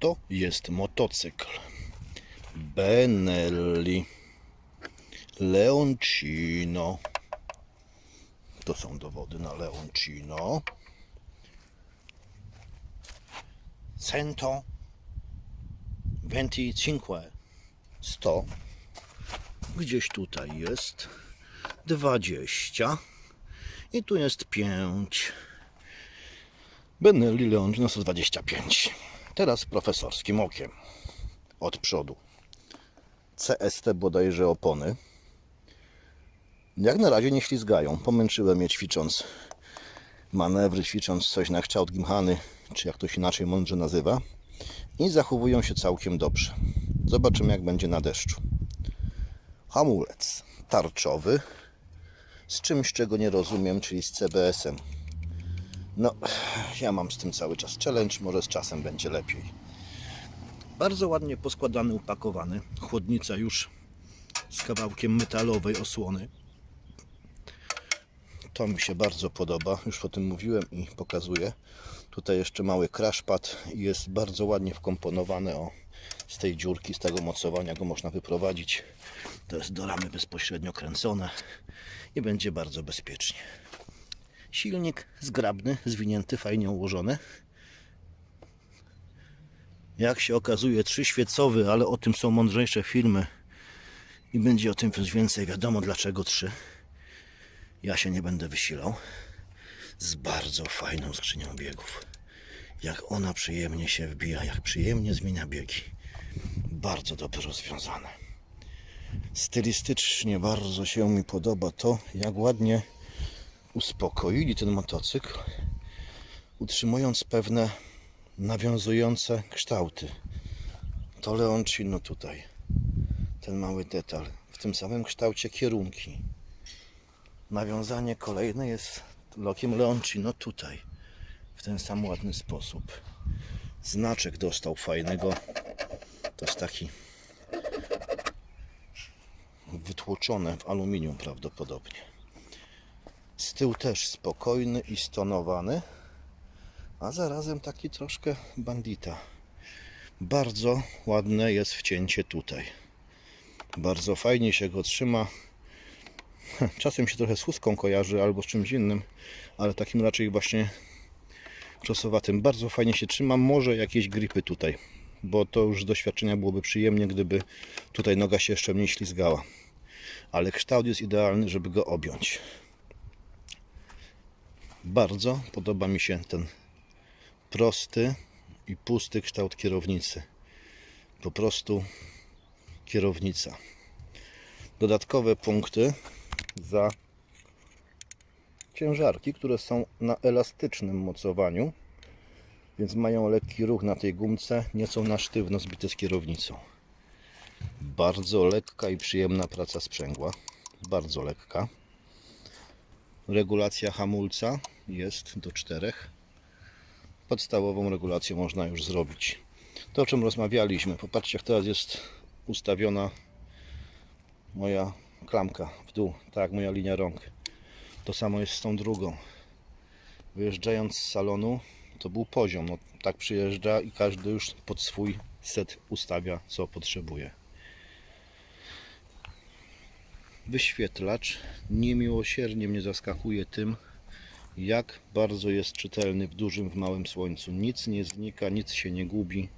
to jest motocykl Benelli Leoncino. To są dowody na Leoncino. 100 gdzieś tutaj jest 20 i tu jest 5. Benelli Leoncino 125. Teraz profesorskim okiem od przodu CST bodajże opony. Jak na razie nie ślizgają. Pomęczyłem je ćwicząc manewry, ćwicząc coś na kształt gimchany, czy jak to się inaczej mądrze nazywa, i zachowują się całkiem dobrze. Zobaczymy, jak będzie na deszczu. Hamulec tarczowy z czymś, czego nie rozumiem, czyli z CBS-em. No, ja mam z tym cały czas challenge, może z czasem będzie lepiej. Bardzo ładnie poskładany, upakowany. Chłodnica już z kawałkiem metalowej osłony. To mi się bardzo podoba, już o tym mówiłem i pokazuję. Tutaj jeszcze mały crashpad i jest bardzo ładnie wkomponowane. O, z tej dziurki, z tego mocowania go można wyprowadzić. To jest do ramy bezpośrednio kręcone i będzie bardzo bezpiecznie. Silnik zgrabny, zwinięty, fajnie ułożony. Jak się okazuje, 3-świecowy, ale o tym są mądrzejsze filmy i będzie o tym więcej wiadomo dlaczego 3. Ja się nie będę wysilał. Z bardzo fajną skrzynią biegów. Jak ona przyjemnie się wbija, jak przyjemnie zmienia biegi. Bardzo dobrze rozwiązane. Stylistycznie bardzo się mi podoba to, jak ładnie uspokoili ten motocykl, utrzymując pewne nawiązujące kształty. To Leoncino tutaj. Ten mały detal. W tym samym kształcie kierunki. Nawiązanie kolejne jest lokiem Leoncino tutaj. W ten sam ładny sposób. Znaczek dostał fajnego. To jest taki wytłoczone w aluminium prawdopodobnie. Z tyłu też spokojny i stonowany, a zarazem taki troszkę bandita. Bardzo ładne jest wcięcie tutaj. Bardzo fajnie się go trzyma. Czasem się trochę z chustką kojarzy albo z czymś innym, ale takim raczej właśnie czosowatym. Bardzo fajnie się trzyma. Może jakieś gripy tutaj, bo to już z doświadczenia byłoby przyjemnie, gdyby tutaj noga się jeszcze mniej ślizgała. Ale kształt jest idealny, żeby go objąć. Bardzo podoba mi się ten prosty i pusty kształt kierownicy. Po prostu kierownica. Dodatkowe punkty za ciężarki, które są na elastycznym mocowaniu, więc mają lekki ruch na tej gumce, nie są na sztywno zbite z kierownicą. Bardzo lekka i przyjemna praca sprzęgła. Bardzo lekka. Regulacja hamulca jest do 4. Podstawową regulację można już zrobić. To, o czym rozmawialiśmy. Popatrzcie, jak teraz jest ustawiona moja klamka w dół, tak jak moja linia rąk. To samo jest z tą drugą. Wyjeżdżając z salonu, to był poziom. No, tak przyjeżdża i każdy już pod swój set ustawia, co potrzebuje. Wyświetlacz niemiłosiernie mnie zaskakuje tym, jak bardzo jest czytelny w dużym, w małym słońcu. Nic nie znika, nic się nie gubi.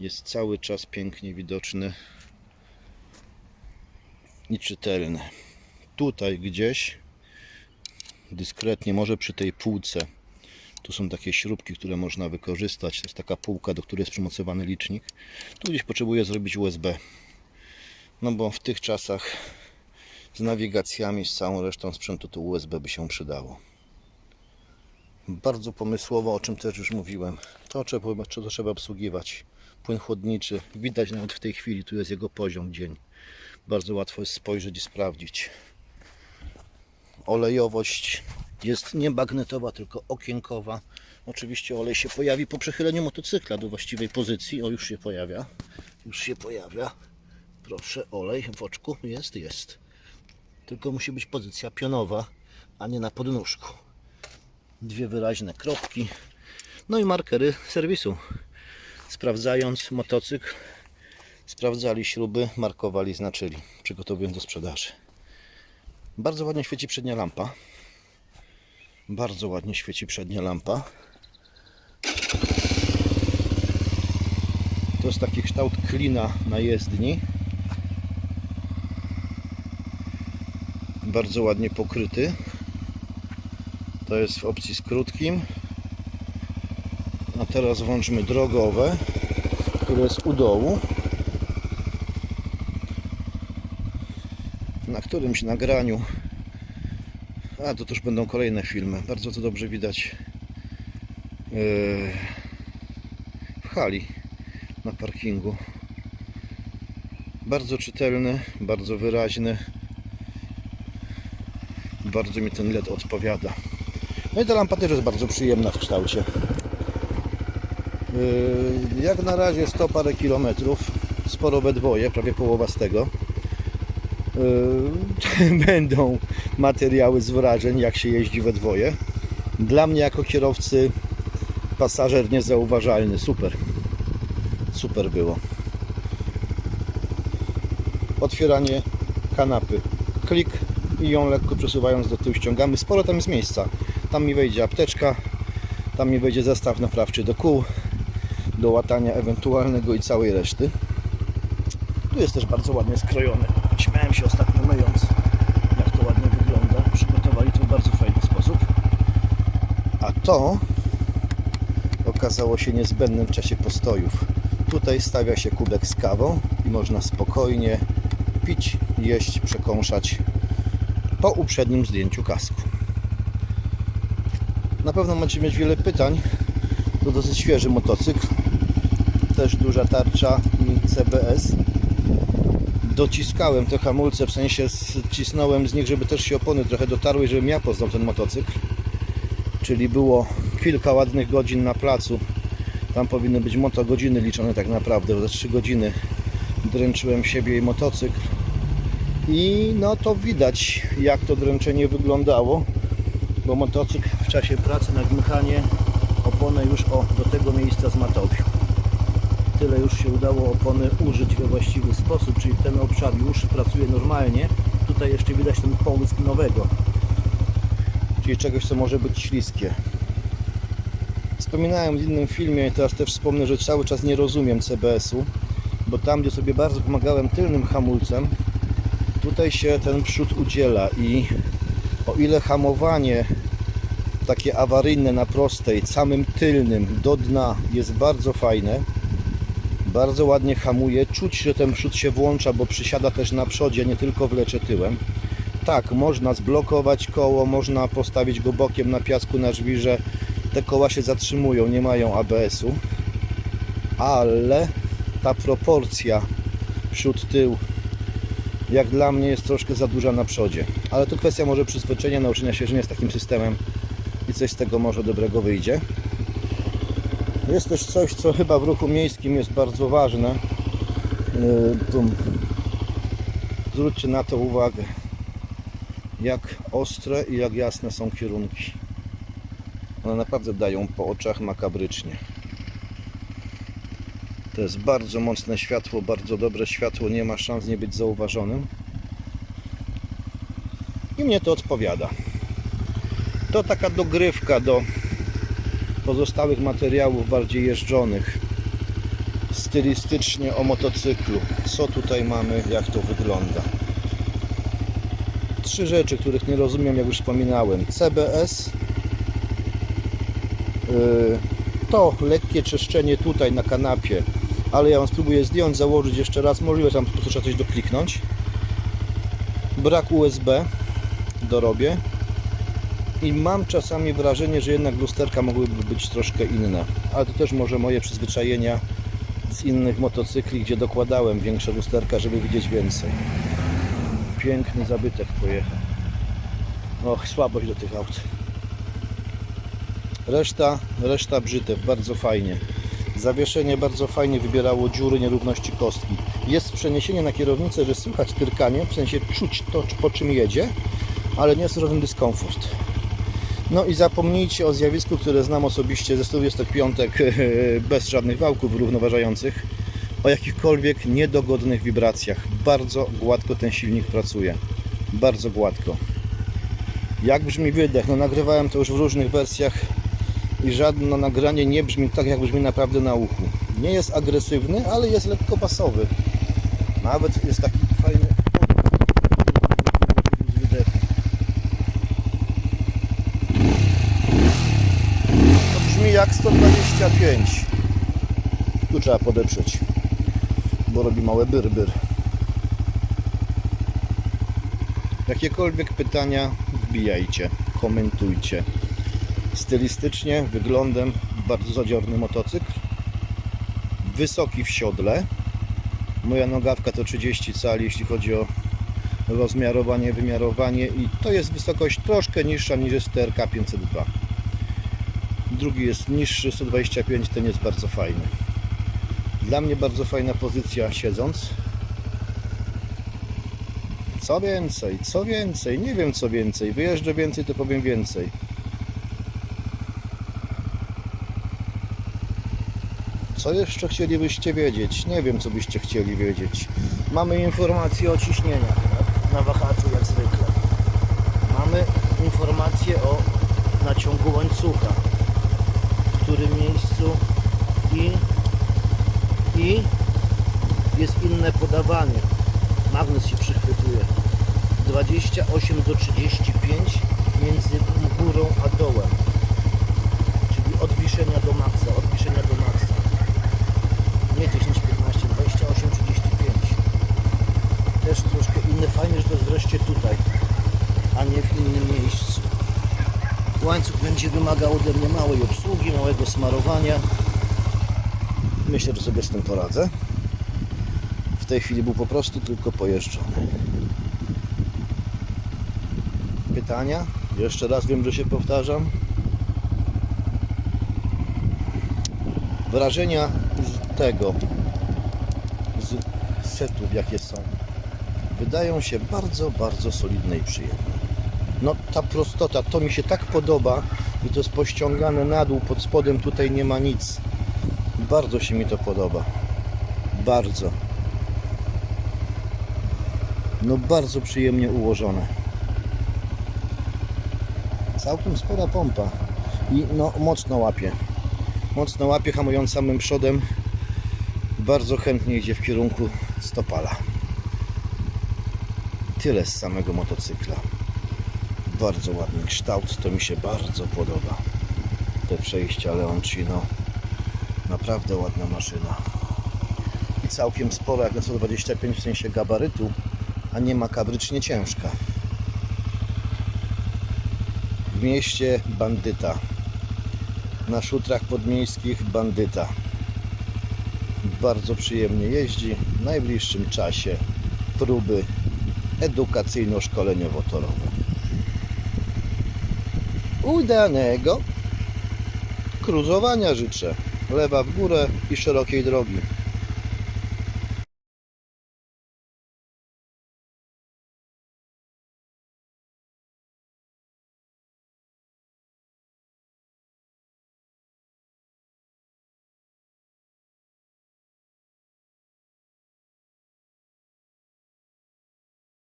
Jest cały czas pięknie widoczny i czytelny. Tutaj gdzieś dyskretnie, może przy tej półce, tu są takie śrubki, które można wykorzystać. To jest taka półka, do której jest przymocowany licznik. Tu gdzieś potrzebuję zrobić USB. No bo w tych czasach z nawigacjami, z całą resztą sprzętu to USB by się przydało. Bardzo pomysłowo, o czym też już mówiłem. To trzeba obsługiwać. Płyn chłodniczy. Widać nawet w tej chwili, tu jest jego poziom dzień. Bardzo łatwo jest spojrzeć i sprawdzić. Olejowość jest nie bagnetowa, tylko okienkowa. Oczywiście olej się pojawi po przechyleniu motocykla do właściwej pozycji. O, już się pojawia. Już się pojawia. Proszę, olej w oczku jest. Tylko musi być pozycja pionowa, a nie na podnóżku. 2 wyraźne kropki. No i markery serwisu. sprawdzając motocykl, sprawdzali śruby, markowali, znaczyli, przygotowując do sprzedaży. Bardzo ładnie świeci przednia lampa. Bardzo ładnie świeci przednia lampa. To jest taki kształt klina na jezdni. Bardzo ładnie pokryty. To jest w opcji z krótkim. A teraz włączmy drogowe, które jest u dołu. Na którymś nagraniu, a to też będą kolejne filmy, bardzo to dobrze widać w hali na parkingu. Bardzo czytelny, bardzo wyraźny. Bardzo mi ten LED odpowiada. No i ta lampa też jest bardzo przyjemna w kształcie. Jak na razie 100 parę kilometrów, sporo we dwoje, prawie połowa z tego. Będą materiały z wrażeń, jak się jeździ we dwoje. Dla mnie jako kierowcy pasażer niezauważalny. Super. Super było. Otwieranie kanapy. Klik i ją lekko przesuwając do tyłu ściągamy. Sporo tam jest miejsca. Tam mi wejdzie apteczka, tam mi wejdzie zestaw naprawczy do kół, do łatania ewentualnego i całej reszty. Tu jest też bardzo ładnie skrojony. Śmiałem się ostatnio myjąc, jak to ładnie wygląda. Przygotowali to w bardzo fajny sposób. A to okazało się niezbędnym w czasie postojów. Tutaj stawia się kubek z kawą i można spokojnie pić, jeść, przekąszać po uprzednim zdjęciu kasku. Na pewno będziecie mieć wiele pytań. To dosyć świeży motocykl. Też duża tarcza i CBS. Dociskałem te hamulce, w sensie cisnąłem z nich, żeby też się opony trochę dotarły, żebym ja poznał ten motocykl. Czyli było kilka ładnych godzin na placu. Tam powinny być motogodziny liczone tak naprawdę. Za 3 godziny dręczyłem siebie i motocykl. I no to widać, jak to dręczenie wyglądało. Bo motocykl w czasie pracy na gmchanie oponę już do tego miejsca zmatowił. Tyle już się udało opony użyć we właściwy sposób, czyli ten obszar już pracuje normalnie. Tutaj jeszcze widać ten połysk nowego, czyli czegoś, co może być śliskie. Wspominałem w innym filmie i teraz też wspomnę, że cały czas nie rozumiem CBS-u, bo tam, gdzie sobie bardzo pomagałem tylnym hamulcem, tutaj się ten przód udziela i o ile hamowanie takie awaryjne na prostej, samym tylnym do dna jest bardzo fajne, bardzo ładnie hamuje, czuć, że ten przód się włącza, bo przysiada też na przodzie, nie tylko wlecze tyłem. Tak, można zblokować koło, można postawić go bokiem na piasku, na żwirze, te koła się zatrzymują, nie mają ABS-u, ale ta proporcja przód-tył jak dla mnie jest troszkę za duża na przodzie, ale to kwestia może przyzwyczajenia, nauczenia się życia z takim systemem i coś z tego może dobrego wyjdzie. Jest też coś, co chyba w ruchu miejskim jest bardzo ważne. Zwróćcie na to uwagę, jak ostre i jak jasne są kierunki. One naprawdę dają po oczach makabrycznie. To jest bardzo mocne światło, bardzo dobre światło, nie ma szans nie być zauważonym. I mnie to odpowiada. To taka dogrywka do pozostałych materiałów bardziej jeżdżonych. Stylistycznie o motocyklu. Co tutaj mamy, jak to wygląda. 3 rzeczy, których nie rozumiem, jak już wspominałem. CBS. To lekkie czyszczenie tutaj na kanapie, ale ja ją spróbuję zdjąć, założyć jeszcze raz. Możliwe, tam po prostu trzeba coś dokliknąć. Brak USB dorobię. I mam czasami wrażenie, że jednak lusterka mogłyby być troszkę inne. Ale to też może moje przyzwyczajenia z innych motocykli, gdzie dokładałem większe lusterka, żeby widzieć więcej. Piękny zabytek pojechał. Och, słabość do tych aut. Reszta brzytew, bardzo fajnie. Zawieszenie bardzo fajnie wybierało dziury, nierówności kostki. Jest przeniesienie na kierownicę, że słychać tyrkanie, w sensie czuć to, po czym jedzie, ale nie jest żaden dyskomfort. No i zapomnijcie o zjawisku, które znam osobiście ze 125 bez żadnych wałków równoważających, o jakichkolwiek niedogodnych wibracjach. Bardzo gładko ten silnik pracuje. Bardzo gładko. Jak brzmi wydech? No nagrywałem to już w różnych wersjach i żadne nagranie nie brzmi tak, jak brzmi naprawdę na uchu. Nie jest agresywny, ale jest lekko basowy. Nawet jest taki fajny wydechu. To brzmi jak 125. Tu trzeba podeprzeć, bo robi małe byr. Jakiekolwiek pytania wbijajcie, komentujcie. Stylistycznie, wyglądem bardzo zadziorny motocykl. Wysoki w siodle. Moja nogawka to 30 cali, jeśli chodzi o rozmiarowanie, wymiarowanie i to jest wysokość troszkę niższa niż jest TRK 502. Drugi jest niższy, 125, ten jest bardzo fajny. Dla mnie bardzo fajna pozycja siedząc. Co więcej, nie wiem co więcej. Wyjeżdżę więcej, to powiem więcej. Co jeszcze chcielibyście wiedzieć? Nie wiem, co byście chcieli wiedzieć. Mamy informacje o ciśnieniach, tak? Na wahaczu jak zwykle. Mamy informacje o naciągu łańcucha, w którym miejscu i jest inne podawanie. Magnes się przychwytuje. 28 do 35 między górą a dołem. Czyli od wiszenia do maksa, Nie 10, 15, 28, 35. Też troszkę inne. Fajnie, że to jest wreszcie tutaj, a nie w innym miejscu. Łańcuch będzie wymagał ode mnie małej obsługi, małego smarowania. Myślę, że sobie z tym poradzę. W tej chwili był po prostu tylko pojeżdżony. Pytania? Jeszcze raz, wiem, że się powtarzam. Wrażenia z setów, jakie są, wydają się bardzo, bardzo solidne i przyjemne. No ta prostota, to mi się tak podoba i to jest pościągane na dół, pod spodem tutaj nie ma nic. Bardzo się mi to podoba. Bardzo. No bardzo przyjemnie ułożone. Całkiem spora pompa i no mocno łapie. Mocno łapie, hamując samym przodem. Bardzo chętnie idzie w kierunku stopala. Tyle z samego motocykla. Bardzo ładny kształt, to mi się bardzo podoba. Te przejścia Leoncino. Naprawdę ładna maszyna. I całkiem spora jak na 125 w sensie gabarytu, a nie makabrycznie ciężka. W mieście bandyta. Na szutrach podmiejskich bandyta. Bardzo przyjemnie jeździ. W najbliższym czasie próby edukacyjno-szkoleniowo-torowe. Udanego cruzowania życzę. Lewa w górę i szerokiej drogi.